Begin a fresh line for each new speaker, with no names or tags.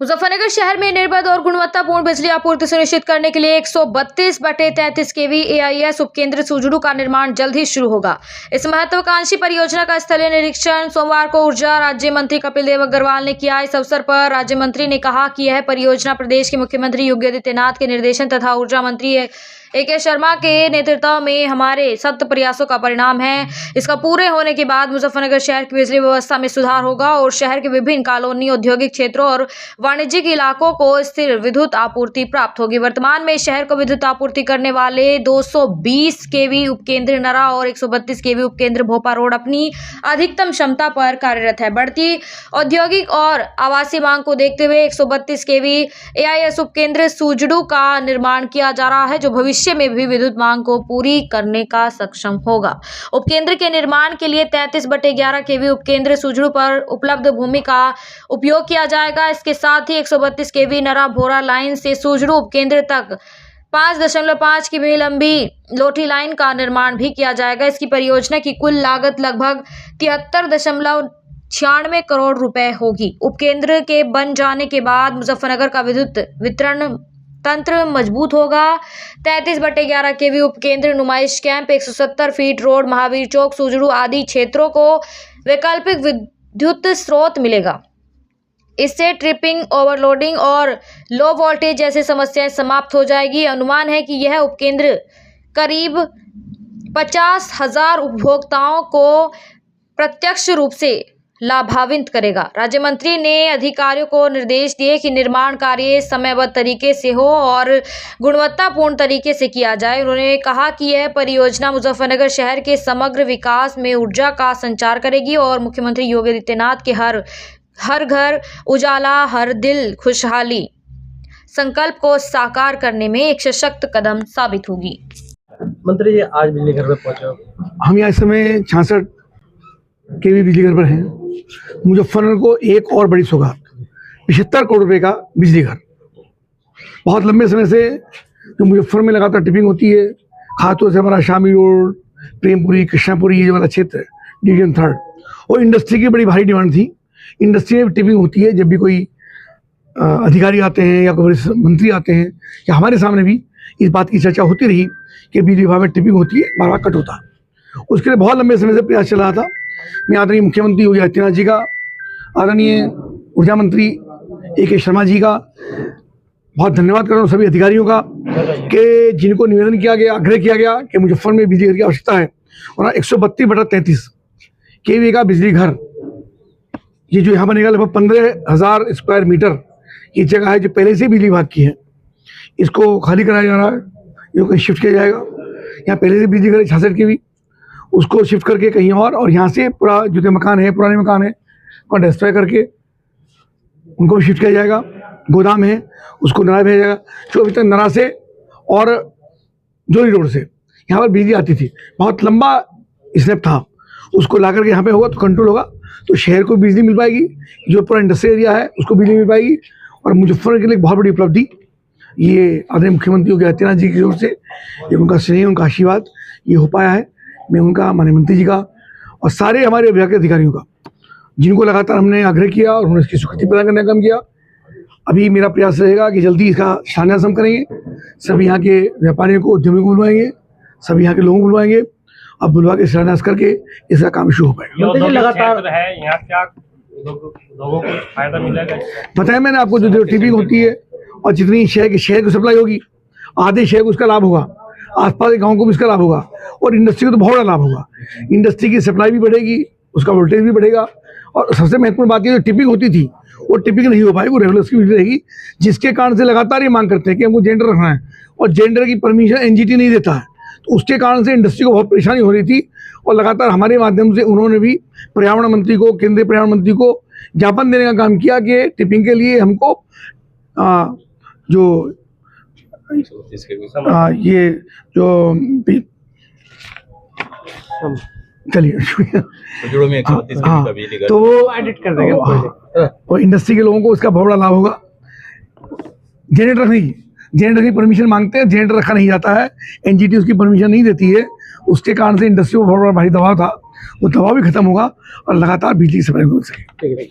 मुजफ्फरनगर शहर में निर्बाध और गुणवत्तापूर्ण बिजली आपूर्ति सुनिश्चित करने के लिए 132/33 kV AIS उपकेंद्र सुजड़ू का निर्माण जल्द ही शुरू होगा। इस महत्वाकांक्षी परियोजना का स्थलीय निरीक्षण सोमवार को ऊर्जा राज्य मंत्री कपिल देव अग्रवाल ने किया। इस अवसर पर राज्य मंत्री ने कहा कि यह परियोजना प्रदेश के मुख्यमंत्री योगी आदित्यनाथ के निर्देशन तथा ऊर्जा मंत्री AK शर्मा के नेतृत्व में हमारे सख्त प्रयासों का परिणाम है। इसका पूरे होने के बाद मुजफ्फरनगर शहर की बिजली व्यवस्था में सुधार होगा और शहर के विभिन्न कॉलोनी, औद्योगिक क्षेत्रों और वाणिज्यिक इलाकों को स्थिर विद्युत आपूर्ति प्राप्त होगी। वर्तमान में शहर को विद्युत आपूर्ति करने वाले 220 kV उपकेंद्र नरा और 132 kV उपकेंद्र भोपा रोड अपनी अधिकतम क्षमता पर कार्यरत है। बढ़ती औद्योगिक और आवासीय मांग को देखते हुए 132 kV AIS उपकेंद्र सुजड़ू का निर्माण किया जा रहा है, जो भविष्य में भी विद्युत मांग को पूरी करने का सक्षम होगा। उपकेंद्र के निर्माण के लिए 33/11 kV उपकेंद्र सुजड़ू पर उपलब्ध भूमि का उपयोग किया जाएगा। इसके साथ ही 132 kV नरा भोरा लाइन से सुजड़ू उपकेंद्र तक 5.5 kV लंबी लोठी लाइन का निर्माण भी किया जाएगा। इसकी परियोजना की कुल लागत लगभग 73.96 करोड़ रुपए होगी। उपकेंद्र के बन जाने के बाद मुजफ्फरनगर का विद्युत वितरण तंत्र मजबूत होगा। 33/11 kV उपकेंद्र नुमाइश कैंप, 170 फीट रोड, महावीर चौक, सुजड़ू आदि क्षेत्रों को वैकल्पिक विद्युत स्रोत मिलेगा। इससे ट्रिपिंग, ओवरलोडिंग और लो वोल्टेज जैसी समस्याएं समाप्त हो जाएगी। अनुमान है कि यह उपकेंद्र करीब 50,000 उपभोक्ताओं को प्रत्यक्ष रूप से लाभान्वित करेगा। राज्य मंत्री ने अधिकारियों को निर्देश दिए कि निर्माण कार्य समयबद्ध तरीके से हो और गुणवत्तापूर्ण तरीके से किया जाए। उन्होंने कहा कि यह परियोजना मुजफ्फरनगर शहर के समग्र विकास में ऊर्जा का संचार करेगी और मुख्यमंत्री योगी आदित्यनाथ के हर घर उजाला, हर दिल खुशहाली संकल्प को साकार करने में एक सशक्त कदम साबित होगी।
मंत्री जी, आज बिजली घर पे पहुंचे हो।
हम यहाँ इस समय 66 kV बिजली घर पर हैं। मुजफ्फरनगर को एक और बड़ी सौगात, 75 करोड़ रुपए का बिजली घर। बहुत लंबे समय से जो मुजफ्फर में लगातार टिपिंग होती है, खासतौर से हमारा शामी रोड, प्रेमपुरी, कृष्णापुरी, ये वाला क्षेत्र डिवीजन 3 और इंडस्ट्री की बड़ी भारी डिमांड थी। इंडस्ट्री में टिपिंग होती है जब भी कोई अधिकारी आते हैं या कोई मंत्री आते हैं, या हमारे सामने भी इस बात की चर्चा होती रही कि बिजली विभाग में टिपिंग होती है, बार बार कट होता है। उसके लिए बहुत लंबे समय से प्रयास चल रहा था। मैं आदरणीय मुख्यमंत्री योगी आदित्यनाथ जी का, आदरणीय ऊर्जा मंत्री AK शर्मा जी का बहुत धन्यवाद कर रहा हूँ, सभी अधिकारियों का, कि जिनको निवेदन किया गया, आग्रह किया गया कि मुजफ्फर में बिजली घर की आवश्यकता है। और 132/33 kV का बिजली घर, ये जो यहाँ बनेगा लगभग 15,000 स्क्वायर मीटर की जगह है, जो पहले से बिजली विभाग की है। इसको खाली कराया जा रहा है, ये कहीं शिफ्ट किया जाएगा। यहाँ पहले से बिजली घर 66 kV, उसको शिफ्ट करके कहीं और यहाँ से पूरा जो मकान है, पुराने मकान है, उनको डिस्ट्रॉय करके उनको भी शिफ्ट किया जाएगा। गोदाम है, उसको नरा भेजा जाएगा। जो अभी तक नरा से और जोरी रोड से यहाँ पर बिजली आती थी, बहुत लंबा स्लैब था, उसको ला करके यहाँ पे होगा तो कंट्रोल होगा, तो शहर को बिजली मिल पाएगी, जो पूरा इंडस्ट्रियल एरिया है उसको बिजली मिल पाएगी। और मुजफ्फरनगर के लिए बहुत बड़ी उपलब्धि ये आदरणीय मुख्यमंत्री योगी आदित्यनाथ जी की ओर से, ये उनका स्नेह, उनका आशीर्वाद ये हो पाया है। मैं उनका, माननीय मंत्री जी का और सारे हमारे विभाग के अधिकारियों का, जिनको लगातार हमने आग्रह किया और उन्होंने इसकी स्वीकृति प्रदान करने का काम किया। अभी मेरा प्रयास रहेगा कि जल्दी इसका शिलान्यास हम करेंगे, सभी यहाँ के व्यापारियों को, उद्यमियों को बुलवाएंगे, सभी यहाँ के लोगों को बुलवाएंगे। अब बुलवा के शिलान्यास करके इसका काम शुरू हो पाएगा।
लगातार है यहाँ, क्या लोगों को फायदा मिलेगा?
बताया मैंने आपको, जो टिपिंग होती है और जितनी शहर को सप्लाई होगी, आधे शहर को उसका लाभ होगा, आसपास के गाँव को भी इसका लाभ होगा, और इंडस्ट्री को तो बहुत बड़ा लाभ होगा। इंडस्ट्री की सप्लाई भी बढ़ेगी, उसका वोल्टेज भी बढ़ेगा। और सबसे महत्वपूर्ण बात ये, जो टिपिंग होती थी वो टिपिंग नहीं हो पाएगी, वो रेगुलर की बिजली रहेगी, जिसके कारण से लगातार ये मांग करते हैं कि हमको जेनरेटर रखना है, और जेनरेटर की परमिशन NGT नहीं देता है। तो उसके कारण से इंडस्ट्री को बहुत परेशानी हो रही थी, और लगातार हमारे माध्यम से उन्होंने भी पर्यावरण मंत्री को, केंद्रीय पर्यावरण मंत्री को ज्ञापन देने का काम किया कि टिपिंग के लिए हमको ये जो चलिए तो वो एडिट कर देंगे, और इंडस्ट्री के लोगों को इसका बहुत बड़ा लाभ होगा। जेनरेटर की परमिशन मांगते हैं, जेनरेटर रखा नहीं जाता है, NGT उसकी परमिशन नहीं देती है, उसके कारण से इंडस्ट्री को बहुत बड़ा भारी दबाव था, वो दबाव भी खत्म होगा और लगातार बिजली की सप्लाई हो सके।